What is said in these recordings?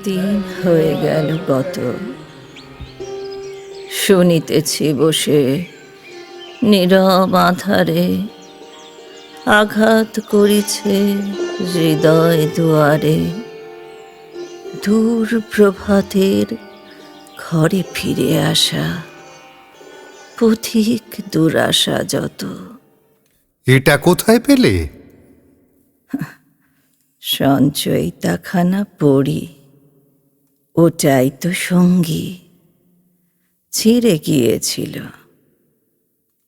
দিন হয়ে গেল কত, শুনিতেছি বসে নীরব আধারে, আঘাত করিছে হৃদয় দুয়ারে। দূর প্রভাতের ঘরে ফিরে আসা, পথিক দুরাশা যত। এটা কোথায় পেলে? সঞ্চয়িতাখানা পড়ি, ওটাই তো সঙ্গী। ছিঁড়ে গিয়েছিল,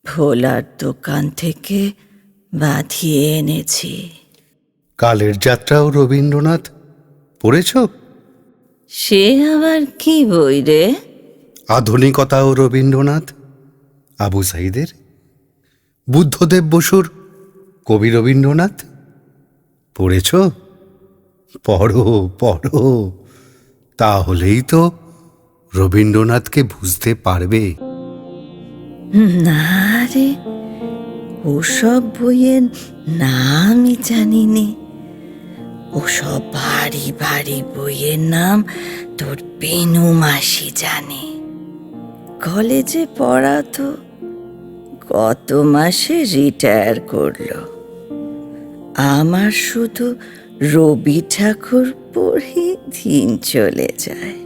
ভোলার দোকান থেকে বাঁধিয়ে এনেছি। কালের যাত্রাও রবীন্দ্রনাথ পড়েছ? সে আবার কি বই রে? আধুনিকতাও রবীন্দ্রনাথ, আবু সাইদের। বুদ্ধদেব বসুর কবি রবীন্দ্রনাথ পড়েছ? পড়ো পড়ো, তাহলেই তো রবীন্দ্রনাথকে বুঝতে পারবে। না রে, ওসব বইয়ের নামই জানি নে। ওসব ভারী ভারী বইয়ের নাম তোর বেনু মাসি জানে। কলেজে পড়াতো, গত মাসে রিটায়ার করলো। আমার শুধু রবি ঠাকুর পড়ি দিন চলে যায়।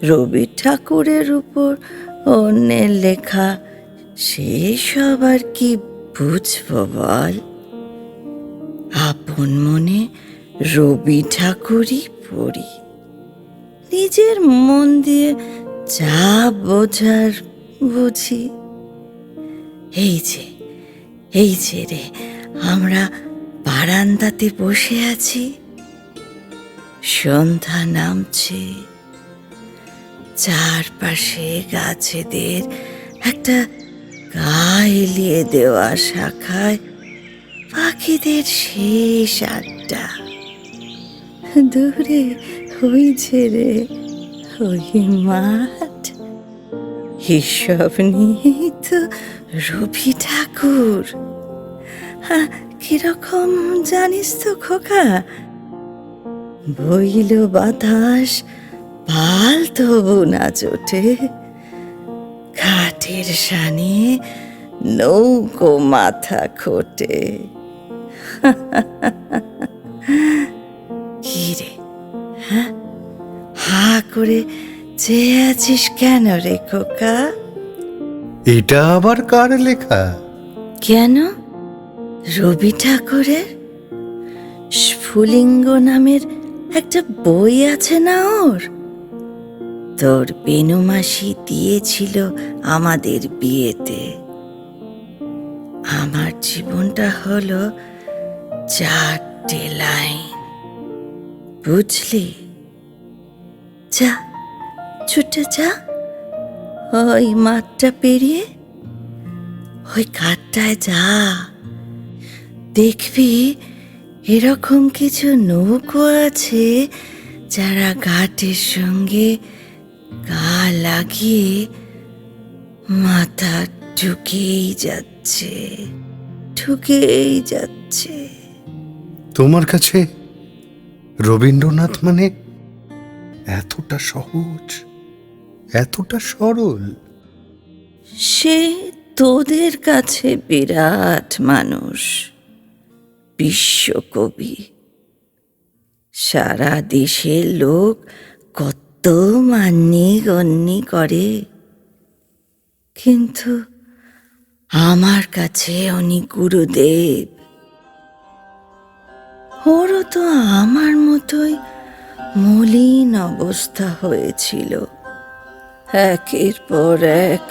রবি ঠাকুরের উপর অন্যের লেখা, সেসব আর কি বুঝবো বল? আপন মনে রবি ঠাকুরই পড়ি, নিজের মন দিয়ে যা বোঝার বুঝি। এই যে রে, আমরা বারান্দাতে বসে আছি, সন্ধ্যা নামছে। চারপাশে গাছেদের একটা গা এলিয়ে দেওয়া শাখায় পাখিদের শেষ আড্ডা। দূরে হইছে রে ওই মাঠ। হিসাব নিয়েই তো রবি ঠাকুর। কিরকম জানিস তো খোকা? বইল বাতাস পাল তবু না চোটে, ঘাটের শানে নৌকো মাথা খোটে। কি রে, হা করে চেয়ে আছিস কেন রে খোকা? এটা আবার কার লেখা? কেন? রবি ঠাকুরের। স্ফুলিঙ্গ নামের একটা বই আছে না ওর? তোর বেনু মাসি দিয়েছিল আমাদের বিয়েতে। আমার জীবনটা হলো 4টে লাইন, বুঝলি? যা, ছুটে যা, ওই মাঠটা পেরিয়ে ওই ঘাটটায় যা। দেখবি এরকম কিছু নৌকো আছে যারা ঘাটের সঙ্গে গা লাগিয়ে মাথা ঢুকেই যাচ্ছে। তোমার কাছে রবীন্দ্রনাথ মানে এতটা সহজ, এতটা সরল? সে তোদের কাছে বিরাট মানুষ, বিশ্বকবি। সারা দেশের লোক কত মান্যি গণ্যি করে। কিন্তু আমার কাছে উনি গুরুদেব। ওরও তো আমার মতোই মলিন অবস্থা হয়েছিল। একের পর এক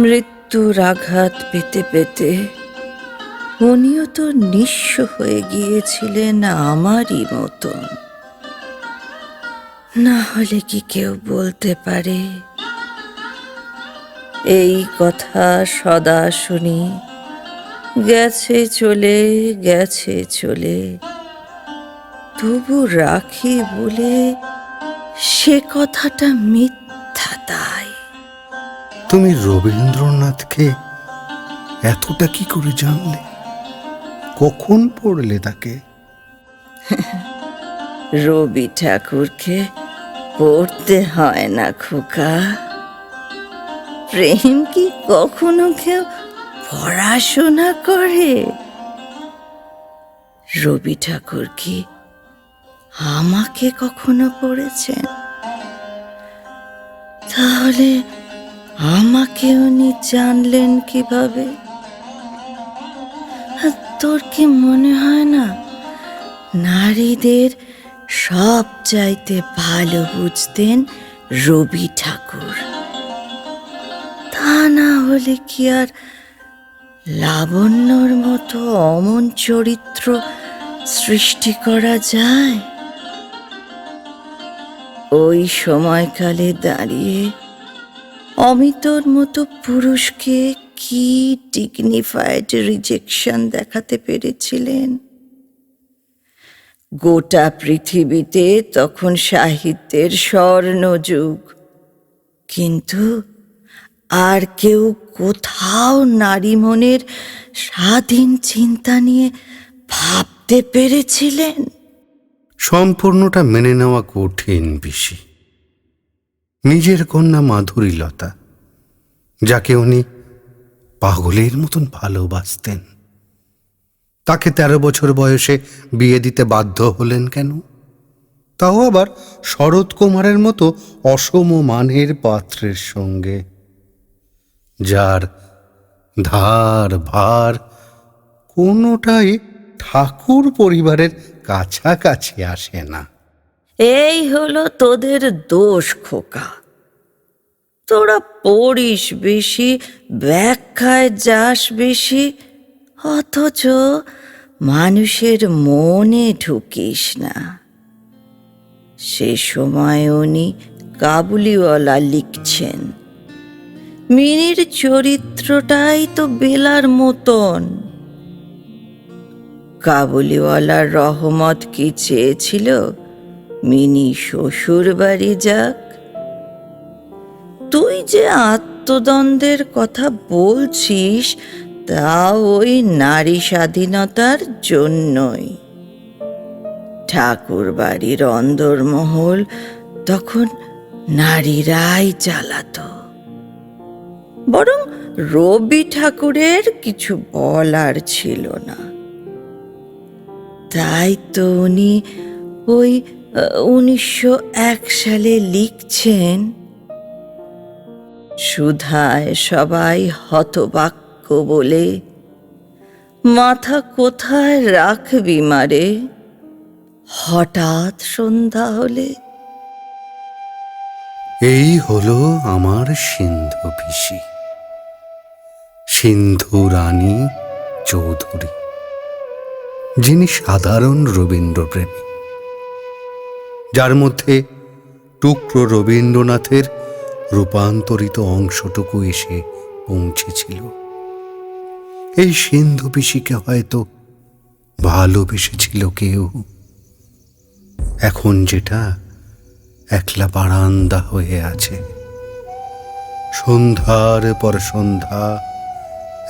মৃত্যুর আঘাত পেতে পেতে উনিও তো নিঃস্ব হয়ে গিয়েছিলেন আমারই মতন। না হলে কি কেউ বলতে পারে? এই কথা সদা শুনি, গেছে চলে গেছে চলে, তবু রাখি বলে সে কথাটা মিথ্যা। তাই তুমি রবীন্দ্রনাথকে এতটা কি করে জানলে? কখন পড়লে তাকে? রবি ঠাকুরকে পড়তে হয় না খোকা। প্রেম কি কখনো কেউ পড়াশোনা করে? রবি ঠাকুর কি আমাকে কখনো পড়েছেন? তাহলে আমাকে উনি জানলেন কিভাবে? আর তোর কি মনে হয় না নারীদের সব চাইতে ভালো বুঝতেন রবি ঠাকুর? তা না হলে কি আর লাবণ্যর মতো অমন চরিত্র সৃষ্টি করা যায়? ওই সময়কালে দাঁড়িয়ে অমিতর মতো পুরুষকে কি ডিগনিফাইড রিজেকশন দেখাতে পেরেছিলেন। গোটা পৃথিবীতে তখন সাহিত্যের স্বর্ণযুগ, কিন্তু আর কেউ কোথাও নারী মনের স্বাধীন চিন্তা নিয়ে ভাবতে পেরেছিলেন? সম্পূর্ণটা মেনে নেওয়া কঠিন পিসি। নিজের কন্যা মাধুরীলতা, যাকে উনি পাগলের মতন ভালোবাসতেন, তাকে 13 বছর বয়সে বিয়ে দিতে বাধ্য হলেন কেন? তাও আবার শরৎ কুমারের মতো অসম মানের পাত্রের সঙ্গে, যার ধার ভার কোনোটাই ঠাকুর পরিবারের কাছাকাছি আসে না। এই হলো তোদের দোষ খোকা। তোরা পড়িস বেশি, ব্যাখ্যায় যাস বেশি, অথচ মানুষের মনে ঢুকিস না। সে সময় উনি কাবুলিওয়ালা লিখছেন। মিনির চরিত্রটাই তো বেলার মতন। কাবুলিওয়ালার রহমত কি চেয়েছিল মিনি শ্বশুর বাড়ি যাক? তুই যে আত্মদ্বন্দ্বের কথা বলছিস তা ওই নারী স্বাধীনতার জন্যই। ঠাকুর বাড়ির অন্দরমহল তখন নারীরাই চালাতো। বরং রবি ঠাকুরের কিছু বলার ছিল না। তাই তো উনি ওই 1901 সালে লিখছেন, সুধায় সবাই হতবাক্য বলে, মাথা কোথায় রাখবি মারে, হঠাৎ সন্ধ্যা হলে। এই হলো আমার সিন্ধু পিসি, সিন্ধু রানী চৌধুরী, যিনি সাধারণ রবীন্দ্রপ্রেমী, যার মধ্যে টুকরো রবীন্দ্রনাথের রূপান্তরিত অংশটুকু এসে পৌঁছেছিল। এই সিন্ধু পিসিকে হয়তো ভালোবেসেছিল কেউ। এখন যেটা একলা বারান্দা হয়ে আছে, সন্ধ্যার পর সন্ধ্যা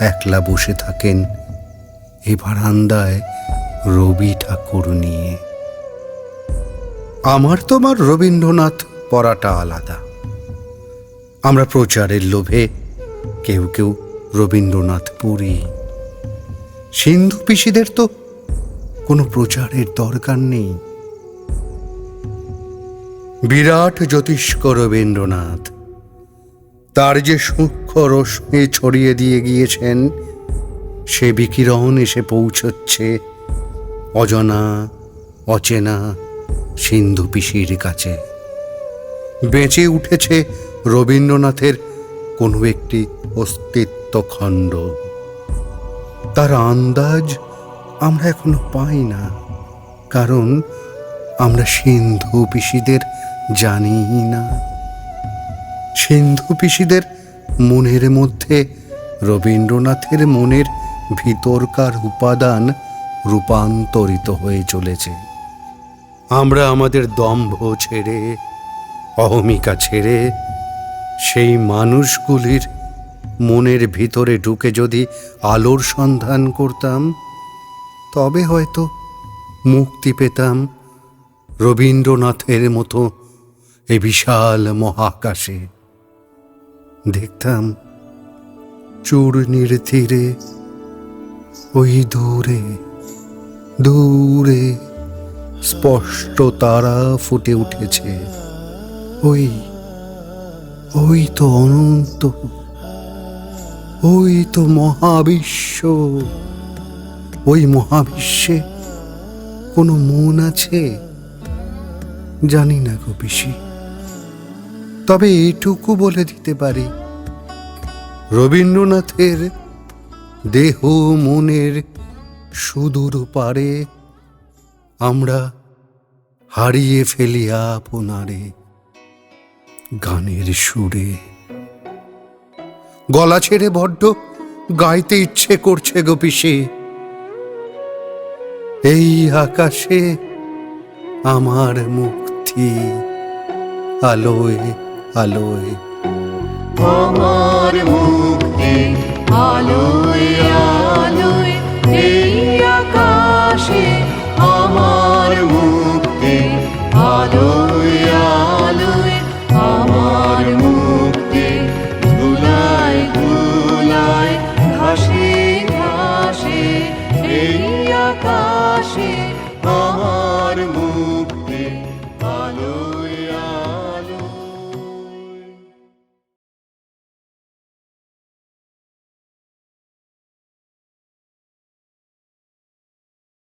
একলা বসে থাকেন এই বারান্দায় রবি ঠাকুর নিয়ে। আমার তোমার রবীন্দ্রনাথ পড়াটা আলাদা। আমরা প্রচারের লোভে কেউ কেউ রবীন্দ্রনাথ পড়ি। সিন্ধু পিসিদের তো কোনো প্রচারের দরকার নেই। বিরাট জ্যোতিষ্ক রবীন্দ্রনাথ, তার যে সূক্ষ্ম সূক্ষ্ম রশ্মি ছড়িয়ে দিয়ে গিয়েছেন, সে বিকিরণ এসে পৌঁছচ্ছে অজানা অচেনা সিন্ধু পিসির কাছে। বেঁচে উঠেছে রবীন্দ্রনাথের কোনো একটি অস্তিত্ব খণ্ড। তার আন্দাজ আমরা এখনো পাই না, কারণ আমরা সিন্ধু পিসিদের জানি না। সিন্ধু পিসিদের মনের মধ্যে রবীন্দ্রনাথের মনের ভিতরকার উপাদান রূপান্তরিত হয়ে চলেছে। আমরা আমাদের দম্ভ ছেড়ে, অহমিকা ছেড়ে, সেই মানুষগুলির মনের ভিতরে ঢুকে যদি আলোর সন্ধান করতাম, তবে হয়তো মুক্তি পেতাম রবীন্দ্রনাথের মতো এ বিশাল মহাকাশে। দেখতাম চূর্ণির তীরে, ওই দূরে দূরে স্পষ্ট তারা ফুটে উঠেছে। ওই ওই তো অনন্ত, ওই তো মহাবিশ্ব। ওই মহাবিশ্বে কোনো মন আছে জানি না গো পিসি, তবে এটুকু বলে দিতে পারি, রবীন্দ্রনাথের দেহ মনের সুদূর পারে আমরা হারিয়ে ফেলি আপনারে গানের সুরে। গলা ছেড়ে বড্ড গাইতে ইচ্ছে করছে গো পিসি। এই আকাশে আমার মুক্তি আলোয় আলোয়, আমার মুক্তি আলোয়